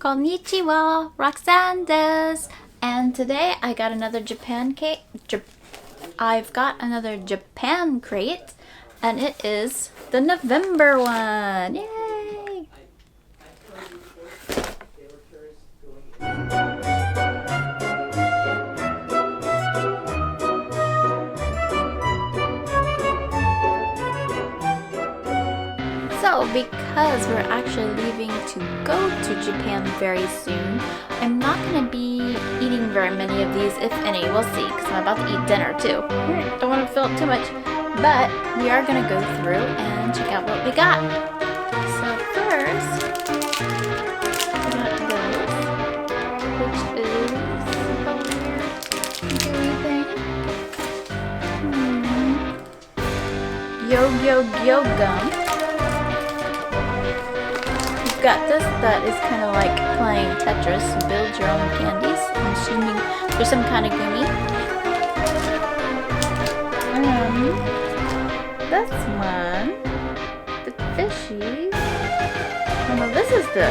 Konnichiwa, Roxanne des. And today I got another I've got another Japan crate, and it is the November one. Yay! So, because we're actually leaving to go to Japan very soon, I'm not going to be eating very many of these, if any. We'll see, because I'm about to eat dinner too. Don't want to fill it too much, but we are going to go through and check out what we got. So first, we got this, which is a weird gooey thing. Yo gum. Got this that is kind of like playing Tetris, build your own candies. I'm assuming there's some kind of gummy. This one, the fishies. Oh no, this is the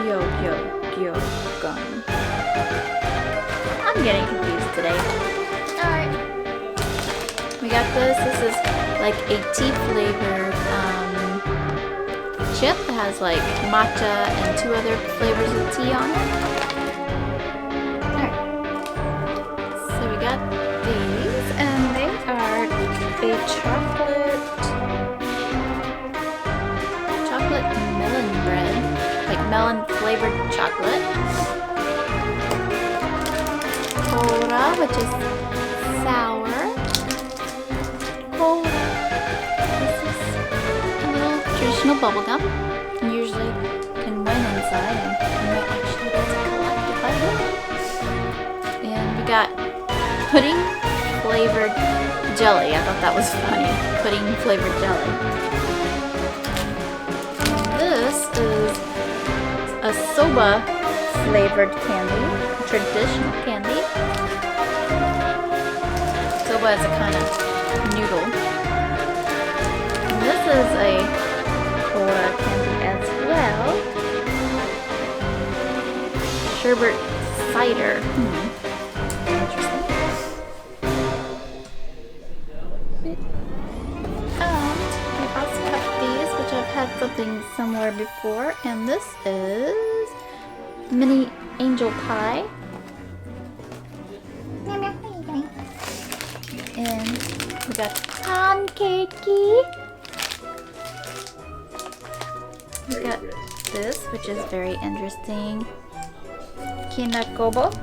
yo gum. I'm getting confused today. Alright. We got this. This is like a tea flavored chip that has like matcha and 2 other flavors of tea on it. Alright. So we got these, and they are a chocolate melon bread, like melon flavored chocolate. Cola, which is sour. Cola. Traditional bubble gum. Usually can win inside, and you might actually get to collect if I win. And we got pudding flavored jelly. I thought that was funny. Pudding flavored jelly. This is a soba flavored candy, a traditional candy. Soba is a kind of noodle. And this is a candy as well. Sherbet cider. Interesting. And we also have these, which I've had something similar before, and this is mini angel pie. And we got pancakey. We got this, which is very interesting. Kinakobo.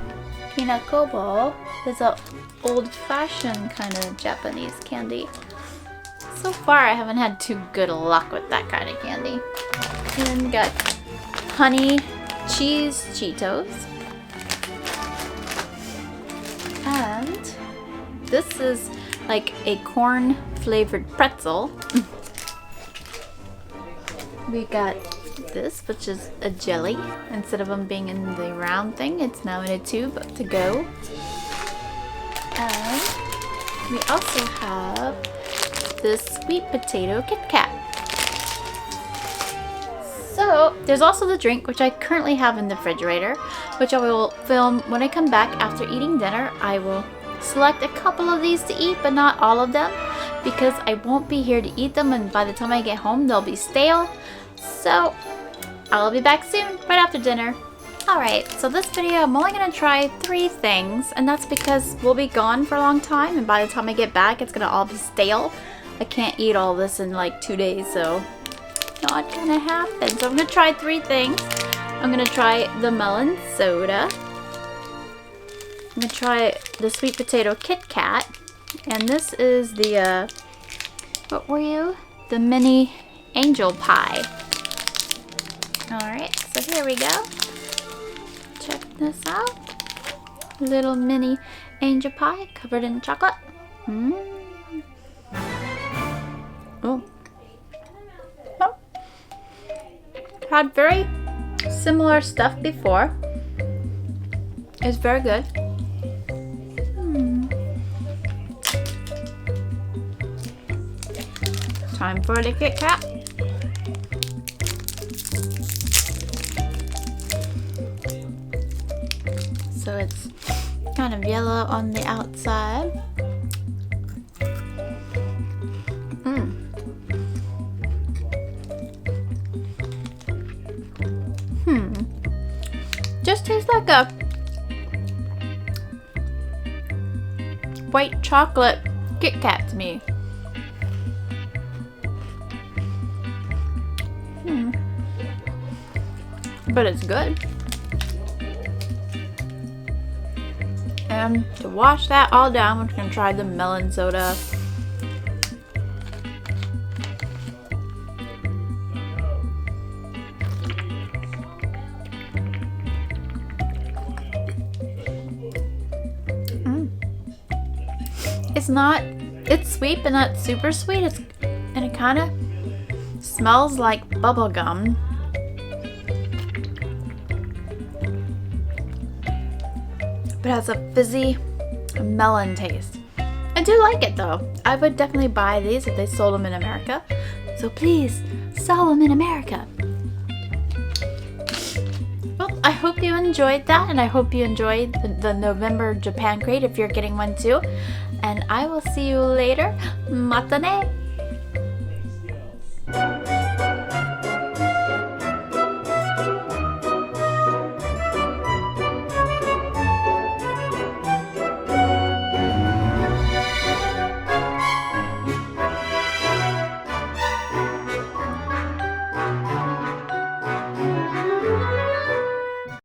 Kinakobo is an old-fashioned kind of Japanese candy. So far, I haven't had too good luck with that kind of candy. And then we got honey cheese Cheetos. And this is like a corn-flavored pretzel. We got this, which is a jelly. Instead of them being in the round thing, it's now in a tube to go. And we also have this sweet potato Kit Kat. So there's also the drink, which I currently have in the refrigerator, which I will film when I come back after eating dinner. I will select a couple of these to eat, but not all of them, because I won't be here to eat them, and by the time I get home they'll be stale. So I'll be back soon, right after dinner. Alright, so this video I'm only going to try 3 things, and that's because we'll be gone for a long time, and by the time I get back it's going to all be stale. I can't eat all this in like 2 days, so not going to happen. So I'm going to try 3 things. I'm going to try the melon soda. I'm going to try the sweet potato Kit Kat. And this is the, what were you? The mini angel pie. Alright, so here we go. Check this out. Little mini angel pie covered in chocolate. Oh. Had very similar stuff before. It's very good. Time for the Kit Kat. It's kind of yellow on the outside. Just tastes like a white chocolate Kit Kat to me. But it's good. And to wash that all down, we're gonna try the melon soda. It's sweet but not super sweet. And it kind of smells like bubble gum. But it has a fizzy melon taste. I do like it though. I would definitely buy these if they sold them in America. So please, sell them in America. Well, I hope you enjoyed that, and I hope you enjoyed the November Japan crate if you're getting one too. And I will see you later. Mata ne!